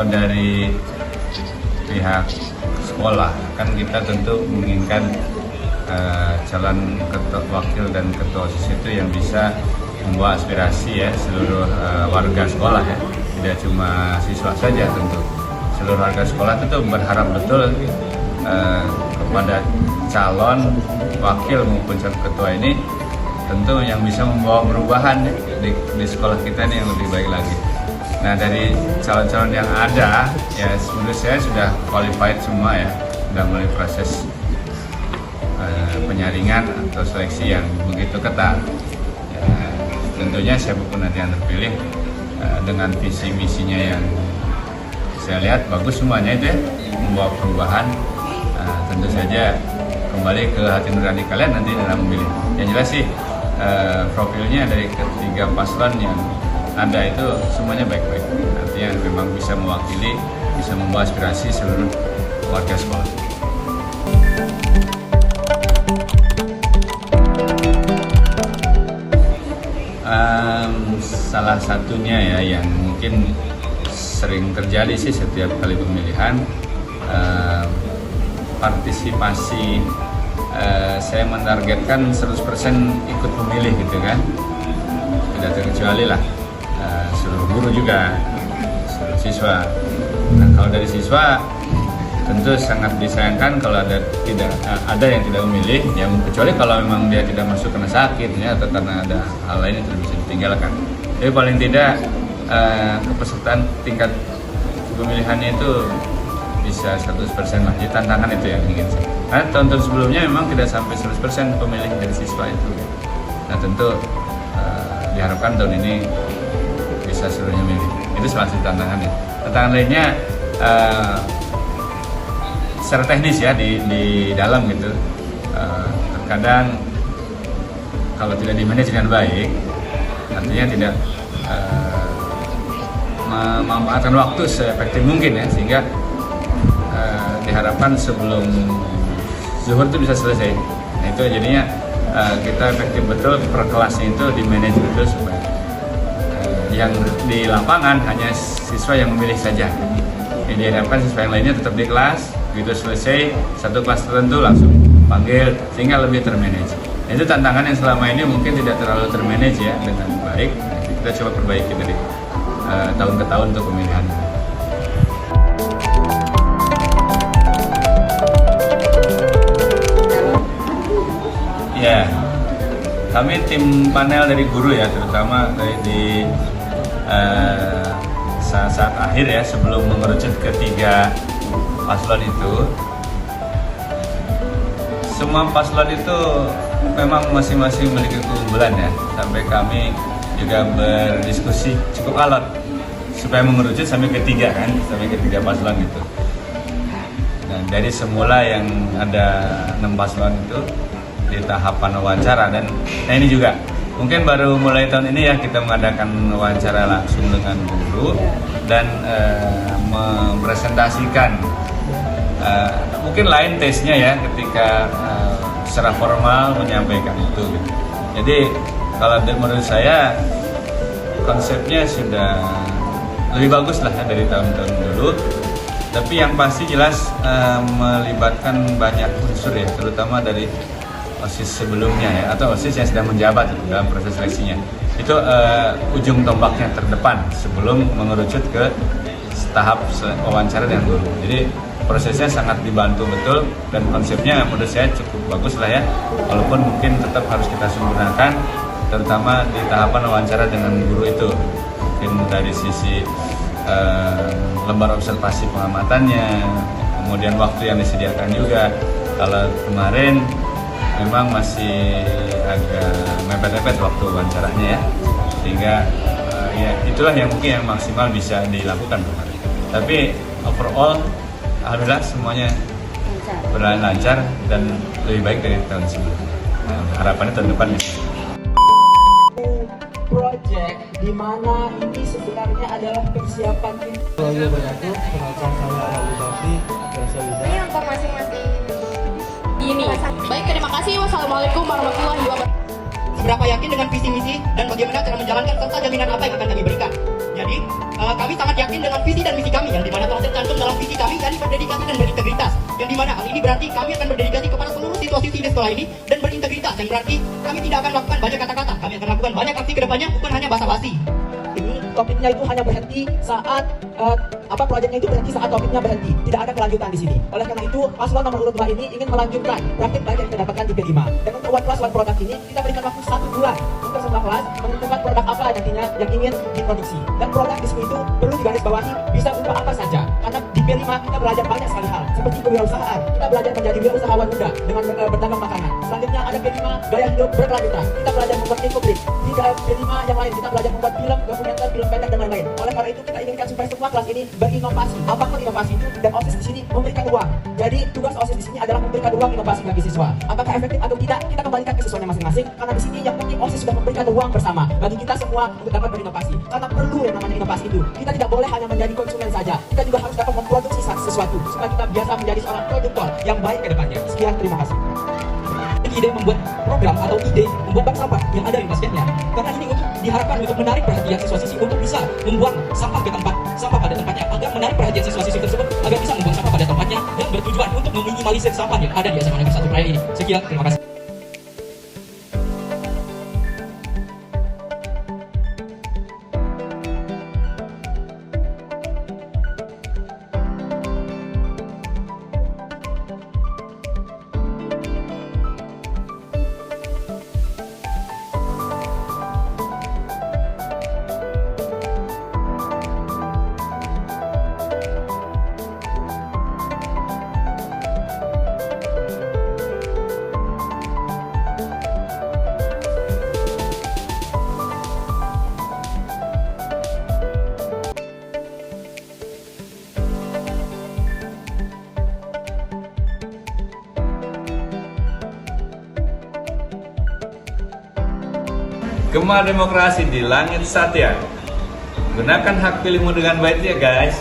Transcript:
dari pihak sekolah kan kita tentu menginginkan calon ketua wakil dan ketua OSIS itu yang bisa membawa aspirasi ya seluruh warga sekolah ya, tidak cuma siswa saja tentu. Seluruh warga sekolah tentu berharap betul kepada calon wakil maupun calon ketua ini tentu yang bisa membawa perubahan di sekolah kita ini yang lebih baik lagi. Nah, dari calon-calon yang ada ya menurut saya sudah qualified semua ya, sudah melalui proses penyaringan atau seleksi yang begitu ketat. Ya, tentunya siapapun nanti yang terpilih dengan visi misinya yang saya lihat bagus semuanya itu ya, membawa perubahan. Tentu saja kembali ke hati nurani kalian nanti dalam memilih. Yang jelas sih profilnya dari ketiga paslon yang ada itu semuanya baik-baik. Artinya memang bisa mewakili, bisa membawa aspirasi seluruh warga sekolah. Salah satunya ya yang mungkin sering terjadi sih setiap kali pemilihan, partisipasi saya menargetkan 100% ikut memilih gitu kan, tidak terkecuali lah seluruh guru juga, seluruh siswa. Nah, kalau dari siswa tentu sangat disayangkan kalau ada yang tidak memilih, ya kecuali kalau memang dia tidak masuk karena sakit ya, atau karena ada hal lain itu bisa ditinggalkan. Tapi paling tidak kepesertaan tingkat pemilihannya itu bisa 100% lah. Jadi tantangan itu yang ingin saya. Karena tahun-tahun sebelumnya memang tidak sampai 100% pemilih dari siswa itu. Nah, tentu diharapkan tahun ini bisa seluruhnya milih. Itu salah satu tantangannya. Tantangan lainnya secara teknis ya di dalam gitu. Terkadang kalau tidak di-manage dengan baik, artinya tidak memanfaatkan waktu seefektif mungkin ya, sehingga diharapkan sebelum zuhur itu bisa selesai. Nah, itu jadinya kita efektif betul per kelasnya itu di-manage betul supaya yang di lapangan hanya siswa yang memilih saja. Jadi diharapkan siswa yang lainnya tetap di kelas, begitu selesai satu kelas tertentu langsung panggil sehingga lebih termanage. Nah, itu tantangan yang selama ini mungkin tidak terlalu termanage ya dengan baik. Kita coba perbaiki dari tahun ke tahun untuk pemilihan. Ya, kami tim panel dari guru ya, terutama di saat akhir ya sebelum mengerucut ketiga paslon itu. Semua paslon itu memang masing-masing memiliki keunggulan ya, sampai kami juga berdiskusi cukup alot supaya mengerucut sampai ketiga kan, sampai ketiga paslon itu. Dan dari semula yang ada 6 paslon itu di tahapan wawancara, dan nah ini juga mungkin baru mulai tahun ini ya kita mengadakan wawancara langsung dengan guru dan mempresentasikan mungkin lain tesnya ya ketika secara formal menyampaikan itu gitu. Jadi kalau menurut saya konsepnya sudah lebih bagus lah ya dari tahun-tahun dulu, tapi yang pasti jelas melibatkan banyak unsur ya, terutama dari OSIS sebelumnya ya, atau OSIS yang sedang menjabat itu dalam proses seleksinya. Itu ujung tombaknya terdepan sebelum mengerucut ke tahap wawancara dengan guru. Jadi prosesnya sangat dibantu betul dan konsepnya menurut saya cukup bagus lah ya, walaupun mungkin tetap harus kita sempurnakan, terutama di tahapan wawancara dengan guru itu. Mungkin dari sisi lembar observasi pengamatannya, kemudian waktu yang disediakan juga. Kalau kemarin memang masih agak mepet-mepet waktu wawancaranya ya, sehingga ya itulah yang mungkin yang maksimal bisa dilakukan kemarin. Tapi overall alhamdulillah semuanya berjalan lancar dan lebih baik dari tahun sebelumnya. Nah, harapannya tahun depan ya. Project di mana ini sebenarnya adalah persiapan tim. Selalu berlaku, pengacara saya Alu Bakti, Rasa Wida. Ini untuk masing-masing ini. Baik, terima kasih. Wassalamualaikum warahmatullahi wabarakatuh. Seberapa yakin dengan visi misi dan bagaimana cara menjalankan serta jaminan apa yang akan kami berikan. Jadi kami sangat yakin dengan visi dan misi kami yang dimana telah tercantum dalam visi kami, yakni berdedikasi dan berintegritas. Yang dimana hal ini berarti kami akan berdedikasi kepada seluruh situasi di sekolah ini dan berintegritas. Yang berarti kami tidak akan melakukan banyak kata-kata, kami akan lakukan banyak aksi ke depannya, bukan hanya basa-basi. Ini topiknya itu hanya berhenti saat proyeknya itu berhenti saat topiknya berhenti, tidak ada kelanjutan di sini. Oleh karena itu paslon nomor urut 2 ini ingin melanjutkan praktik baik yang kita dapatkan di P5. Dan untuk one class one product ini kita berikan waktu 1 bulan untuk semua kelas menentukan produk apa nantinya yang ingin diproduksi. Dan produk di sini itu perlu digarisbawahi bisa berupa apa saja. Karena di P5 kita belajar banyak sekali hal seperti kewirausahaan. Kita belajar menjadi wirausahawan muda dengan berdagang makanan. Selanjutnya ada P5 gaya hidup berkelanjutan. Kita belajar membuat infografis. Di P5 yang lain kita belajar membuat film, dokumenter, film pendek dan lain-lain. Oleh karena itu kita inginkan supaya semua kelas ini berinovasi. Apapun inovasi itu, dan OSIS di sini memberikan ruang. Jadi tugas OSIS di sini adalah memberikan ruang inovasi bagi siswa. Apakah efektif atau tidak, kita kembalikan ke siswanya masing-masing. Karena di sini yang penting OSIS sudah memberikan ruang bersama bagi kita semua untuk dapat berinovasi. Karena perlu yang namanya inovasi itu. Kita tidak boleh hanya menjadi konsumen saja. Kita juga harus dapat memproduksi sesuatu supaya kita biasa menjadi seorang produktor yang baik ke depannya. Sekian, terima kasih. Ide membuat program atau ide membuat bank sampah yang ada di basketnya, karena ini diharapkan untuk menarik perhatian siswa-siswi untuk bisa membuang sampah ke tempat sampah pada tempatnya, agar menarik perhatian siswa-siswi tersebut agar bisa membuang sampah pada tempatnya dan bertujuan untuk meminimalisir sampah yang ada di SMA Negeri 1 Praia ini. Sekian, terima kasih. Gema demokrasi di langit satya. Gunakan hak pilihmu dengan baik ya guys.